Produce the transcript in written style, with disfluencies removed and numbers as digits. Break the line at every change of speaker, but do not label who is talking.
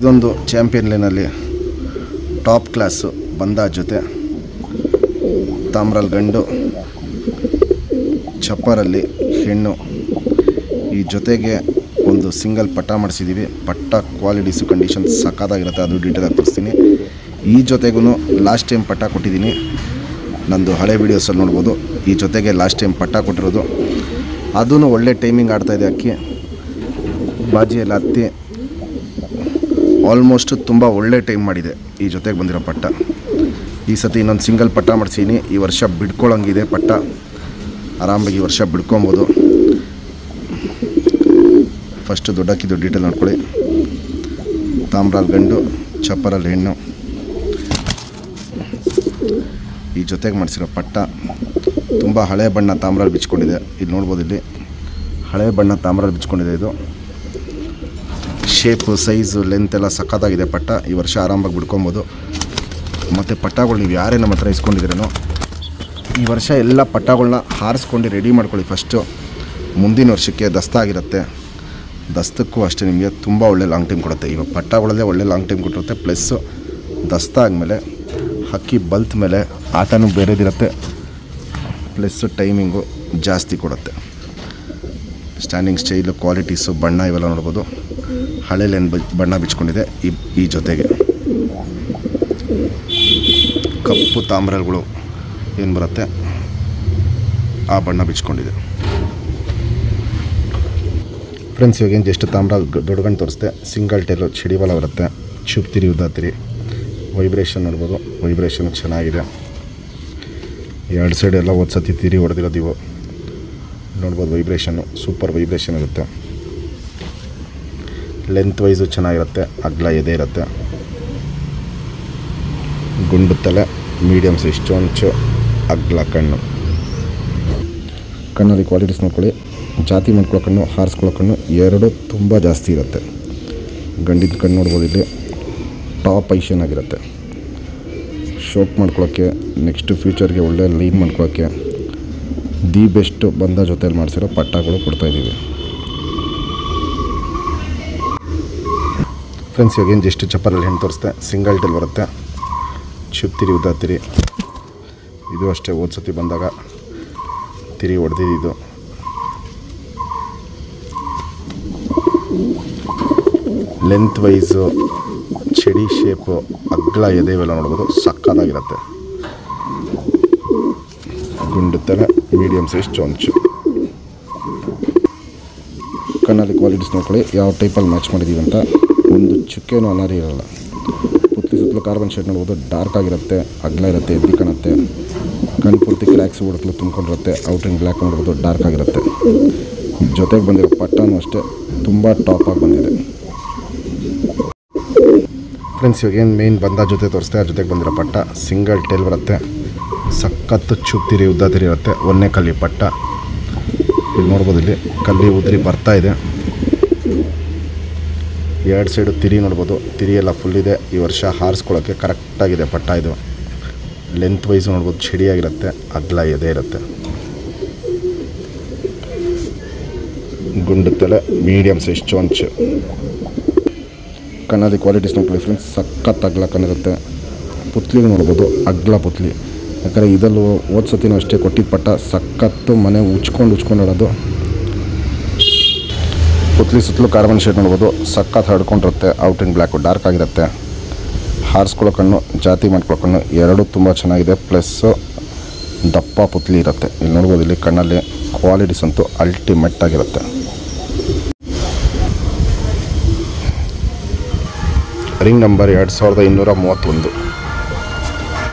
ಇದೊಂದು ಚಾಂಪಿಯನ್ ಲೈನಲ್ಲಿ top class ಬಂದ ಜೊತೆ ತಾಮ್ರಲ್ಲಿ ಗಂಡು ಚಪ್ಪರಲ್ಲಿ ಹೆಣ್ಣು. ಈ ಜೊತೆಗೆ ಒಂದು ಸಿಂಗಲ್ ಪಟ್ಟ ಮಾಡಿಸಿದ್ದೀವಿ. ಪಟ್ಟ ಕ್ವಾಲಿಟೀಸು ಕಂಡೀಷನ್ ಸಕ್ಕತ್ತಾಗಿರುತ್ತೆ, ಅದು ಡೀಟೇಲಾಗಿ ತೋರಿಸ್ತೀನಿ. ಈ ಜೊತೆಗೂ ಲಾಸ್ಟ್ ಟೈಮ್ ಪಟ್ಟ ಕೊಟ್ಟಿದ್ದೀನಿ, ನಂದು ಹಳೆ ವೀಡಿಯೋಸಲ್ಲಿ ನೋಡ್ಬೋದು. ಈ ಜೊತೆಗೆ ಲಾಸ್ಟ್ ಟೈಮ್ ಪಟ್ಟ ಕೊಟ್ಟಿರೋದು, ಅದೂ ಒಳ್ಳೆ ಟೈಮಿಂಗ್ ಆಡ್ತಾಯಿದೆ. ಅಕ್ಕಿ ಬಾಜಿಯಲ್ಲಿ ಹತ್ತಿ ಆಲ್ಮೋಸ್ಟ್ ತುಂಬ ಒಳ್ಳೆ ಟೈಮ್ ಮಾಡಿದೆ. ಈ ಜೊತೆಗೆ ಬಂದಿರೋ ಪಟ್ಟ ಈ ಸತಿ ಇನ್ನೊಂದು ಸಿಂಗಲ್ ಪಟ್ಟ ಮಾಡಿಸೀನಿ. ಈ ವರ್ಷ ಬಿಡ್ಕೊಳ್ಳೋಂಗಿದೆ ಪಟ್ಟ, ಆರಾಮಾಗಿ ಈ ವರ್ಷ ಬಿಡ್ಕೊಬೋದು. ಫಸ್ಟು ದೊಡ್ಡಕ್ಕಿದ್ದು ಡೀಟೇಲ್ ನೋಡ್ಕೊಳ್ಳಿ. ತಾಮ್ರಲ್ಲಿ ಗಂಡು ಚಪ್ಪರಲ್ಲಿ ಹೆಣ್ಣು. ಈ ಜೊತೆಗೆ ಮಾಡಿಸಿರೋ ಪಟ್ಟ ತುಂಬ ಹಳೆ ಬಣ್ಣ ತಾಮ್ರಲ್ಲಿ ಬಿಚ್ಕೊಂಡಿದೆ. ಇಲ್ಲಿ ನೋಡ್ಬೋದು, ಇಲ್ಲಿ ಹಳೆ ಬಣ್ಣ ತಾಮ್ರಲ್ಲಿ ಬಿಚ್ಕೊಂಡಿದೆ. ಇದು ಶೇಪು ಸೈಜು ಲೆಂತ್ ಎಲ್ಲ ಸಕ್ಕತ್ತಾಗಿದೆ ಪಟ್ಟ. ಈ ವರ್ಷ ಆರಾಮಾಗಿ ಬಿಡ್ಕೊಬೋದು. ಮತ್ತು ಪಟ್ಟಗಳು ನೀವು ಯಾರೇ ನಮ್ಮ ಹತ್ರ ಇಸ್ಕೊಂಡಿದ್ದೀರೇನೋ ಈ ವರ್ಷ ಎಲ್ಲ ಪಟ್ಟಗಳನ್ನ ಹಾರಿಸ್ಕೊಂಡು ರೆಡಿ ಮಾಡ್ಕೊಳ್ಳಿ ಫಸ್ಟು. ಮುಂದಿನ ವರ್ಷಕ್ಕೆ ದಸ್ತಾಗಿರುತ್ತೆ. ದಸ್ತಕ್ಕೂ ಅಷ್ಟೇ ನಿಮಗೆ ತುಂಬ ಒಳ್ಳೆ ಲಾಂಗ್ ಟೈಮ್ ಕೊಡುತ್ತೆ. ಇವಾಗ ಪಟ್ಟಗಳಲ್ಲೇ ಒಳ್ಳೆ ಲಾಂಗ್ ಟೈಮ್ ಕೊಟ್ಟಿರುತ್ತೆ. ಪ್ಲಸ್ಸು ದಸ್ತ ಆದಮೇಲೆ ಹಕ್ಕಿ ಬಲ್ತ್ ಮೇಲೆ ಆಟನೂ ಬೇರೆದಿರುತ್ತೆ. ಪ್ಲಸ್ಸು ಟೈಮಿಂಗು ಜಾಸ್ತಿ ಕೊಡುತ್ತೆ. ಸ್ಟ್ಯಾಂಡಿಂಗ್ ಸ್ಟೈಲು ಕ್ವಾಲಿಟೀಸು ಬಣ್ಣ ಇವೆಲ್ಲ ನೋಡ್ಬೋದು. ಹಳೆ ಲೈನ್ ಬಣ್ಣ ಬಿಚ್ಕೊಂಡಿದೆ. ಈ ಜೊತೆಗೆ ಕಪ್ಪು ತಾಮ್ರಗಳು ಏನು ಬರುತ್ತೆ ಆ ಬಣ್ಣ ಬಿಚ್ಕೊಂಡಿದೆ. ಫ್ರೆಂಡ್ಸ್, ಇವಾಗೇನು ಜಸ್ಟ್ ತಾಮ್ರ ದೊಡ್ಡಗಂಡು ತೋರಿಸ್ದೆ. ಸಿಂಗಲ್ ಟೇಲು ಚಿಡಿಬಲ ಬರುತ್ತೆ. ಚುಪ್ತಿರಿ ಉದ್ದಾತಿರಿ ವೈಬ್ರೇಷನ್ ನೋಡ್ಬೋದು. ವೈಬ್ರೇಷನ್ ಚೆನ್ನಾಗಿದೆ. ಎರಡು ಸೈಡ್ ಎಲ್ಲ ಒಂದು ಸತಿ ತಿರಿ ಹೊಡೆದಿರೋದು ಇವು ನೋಡ್ಬೋದು. ವೈಬ್ರೇಷನ್ನು ಸೂಪರ್ ವೈಬ್ರೇಷನ್ ಇರುತ್ತೆ. ಲೆಂತ್ ವೈಸು ಚೆನ್ನಾಗಿರುತ್ತೆ. ಅಗಲ ಎದೆ ಇರುತ್ತೆ. ಗುಂಡು ತಲೆ, ಮೀಡಿಯಮ್ ಸೈಜ್ ಚೊಂಚು, ಅಗಲ ಕಣ್ಣು. ಕಣ್ಣಲ್ಲಿ ಕ್ವಾಲಿಟೀಸ್ ನೋಡ್ಕೊಳ್ಳಿ. ಜಾತಿ ಮಾಡ್ಕೊಳ್ಳೋ ಕಣ್ಣು, ಹಾರಿಸ್ಕೊಳ್ಳೋ ಕಣ್ಣು ಎರಡು ತುಂಬ ಜಾಸ್ತಿ ಇರುತ್ತೆ. ಗಂಡಿನ ಕಣ್ಣು ನೋಡ್ಬೋದು, ಇಲ್ಲಿ ಟಾಪ್ ಐಷನ್ ಆಗಿರುತ್ತೆ. ಶೋಕ್ ಮಾಡ್ಕೊಳ್ಳೋಕ್ಕೆ, ನೆಕ್ಸ್ಟ್ ಫ್ಯೂಚರ್ಗೆ ಒಳ್ಳೆ ಲೈನ್ ಮಾಡ್ಕೊಳ್ಳೋಕ್ಕೆ ದಿ ಬೆಸ್ಟ್ ಬಂದ ಜೊತೆಯಲ್ಲಿ ಮಾಡಿಸಿರೋ ಪಟ್ಟಗಳು ಕೊಡ್ತಾಯಿದ್ದೀವಿ. ಫ್ರೆಂಡ್ಸ್, ಇವಾಗೇನು ಜಸ್ಟ್ ಚಪ್ಪರಲ್ಲಿ ಹೆಣ್ಣು ತೋರಿಸ್ದೆ. ಸಿಂಗಲ್ ಟೇಲ್ ಬರುತ್ತೆ. ಚುಪ್ತಿರಿ ಉದ್ದಾತಿರಿ. ಇದು ಅಷ್ಟೇ ಹೋದ ಸತಿ ಬಂದಾಗ ತಿರಿ ಹೊಡೆದಿದ್ದು. ಲೆಂತ್ ವೈಸು ಚಡಿ ಶೇಪು ಅಗ್ಲ ಎದೆ ಇವೆಲ್ಲ ನೋಡ್ಬೋದು. ಸಕ್ಕತ್ತಾಗಿರುತ್ತೆ. ಗುಂಡು ತಲೆ, ಮೀಡಿಯಮ್ ಸೈಜ್ ಚೊಂಚು. ಕಣ್ಣಲ್ಲಿ ಕ್ವಾಲಿಟೀಸ್ ನೋಡ್ಕೊಳ್ಳಿ. ಯಾವ ಟೈಪಲ್ಲಿ ಮ್ಯಾಚ್ ಮಾಡಿದ್ದೀವಿ ಅಂತ. ಒಂದು ಚುಕ್ಕೆನೂ ಅನಾರಿ ಇರೋಲ್ಲ. ಪುತ್ಲಿ ಸುತ್ತಲೂ ಕಾರ್ಬನ್ ಶೇಡ್ ನೋಡ್ಬೋದು. ಡಾರ್ಕ್ ಆಗಿರುತ್ತೆ, ಅಗಲ ಇರುತ್ತೆ, ಎದ್ದು ಕಾಣುತ್ತೆ. ಕಣ್ಣು ಪೂರ್ತಿ ಕ್ರ್ಯಾಕ್ಸ್ ಹುಡುಕ್ಲು ತುಂಬ್ಕೊಂಡಿರುತ್ತೆ. ಔಟ್ರಿಂಗ್ ಬ್ಲ್ಯಾಕ್ ನೋಡ್ಬೋದು, ಡಾರ್ಕ್ ಆಗಿರುತ್ತೆ. ಜೊತೆಗೆ ಬಂದಿರೋ ಪಟ್ಟನೂ ಅಷ್ಟೇ ತುಂಬ ಟಾಪಾಗಿ ಬಂದಿದೆ. ಫ್ರೆಂಡ್ಸ್, ಇವಾಗೇನು ಮೇಯ್ನ್ ಬಂದ ಜೊತೆ ತೋರಿಸ್ತೆ. ಆ ಜೊತೆಗೆ ಬಂದಿರೋ ಪಟ್ಟ ಸಿಂಗಲ್ ಟೇಲ್ ಬರುತ್ತೆ. ಸಖತ್ತು ಚುಪ್ತಿರಿ ಉದ್ದಾತಿರಿ ಇರುತ್ತೆ. ಒಂದೇ ಕಲ್ಲಿ ಪಟ್ಟ. ಇಲ್ಲಿ ನೋಡ್ಬೋದು, ಇಲ್ಲಿ ಕಲ್ಲಿ ಉದ್ರಿ ಬರ್ತಾಯಿದೆ. ಎರಡು ಸೈಡು ತಿರಿ ನೋಡ್ಬೋದು. ತಿರಿ ಎಲ್ಲ ಫುಲ್ ಇದೆ. ಈ ವರ್ಷ ಹಾರಿಸ್ಕೊಳ್ಳೋಕ್ಕೆ ಕರೆಕ್ಟಾಗಿದೆ ಪಟ್ಟ. ಇದು ಲೆಂತ್ ವೈಸು ನೋಡ್ಬೋದು. ಚಡಿಯಾಗಿರುತ್ತೆ, ಅಗಲ ಎದೆ ಇರುತ್ತೆ. ಗುಂಡು ತಲೆ, ಮೀಡಿಯಮ್ ಸೈಜ್ ಚೊಂಚು. ಕಣ್ಣಲ್ಲಿ ಕ್ವಾಲಿಟೀಸ್ ನೋಡ್ಕೊಳ್ಳಿ ಫ್ರೆಂಡ್ಸ್. ಸಖತ್ ಅಗಲ ಕಣ್ಣಿರುತ್ತೆ. ಪುತ್ಲಿನೂ ನೋಡ್ಬೋದು, ಅಗಲ ಪುತ್ಲಿ. ಯಾಕಂದರೆ ಇದಲ್ಲೂ ಹೋದ ಸತಿನೂ ಅಷ್ಟೇ ಕೊಟ್ಟಿದ್ದ ಪಟ್ಟ ಸಖತ್ತು ಮನೆ ಉಚ್ಕೊಂಡು ಆಡೋದು. ಪುತ್ಲಿ ಸುತ್ತಲೂ ಕಾರ್ಬನ್ ಶೇಡ್ ನೋಡ್ಬೋದು. ಸಖತ್ ಹಡ್ಕೊಂಡಿರುತ್ತೆ. ಔಟ್ರಿಂಗ್ ಬ್ಲ್ಯಾಕು ಡಾರ್ಕ್ ಆಗಿರುತ್ತೆ. ಹಾರಿಸ್ಕೊಳ್ಳೋ ಕಣ್ಣು, ಜಾತಿ ಮಾಡ್ಕೊಳ್ಳೋ ಕಣ್ಣು ಎರಡೂ ತುಂಬ ಚೆನ್ನಾಗಿದೆ. ಪ್ಲಸ್ಸು ದಪ್ಪ ಪುತ್ಲಿ ಇರುತ್ತೆ. ಇಲ್ಲಿ ನೋಡ್ಬೋದು, ಇಲ್ಲಿ ಕಣ್ಣಲ್ಲಿ ಕ್ವಾಲಿಟೀಸ್ ಅಂತೂ ಅಲ್ಟಿಮೇಟ್ ಆಗಿರುತ್ತೆ. Ring number 2231.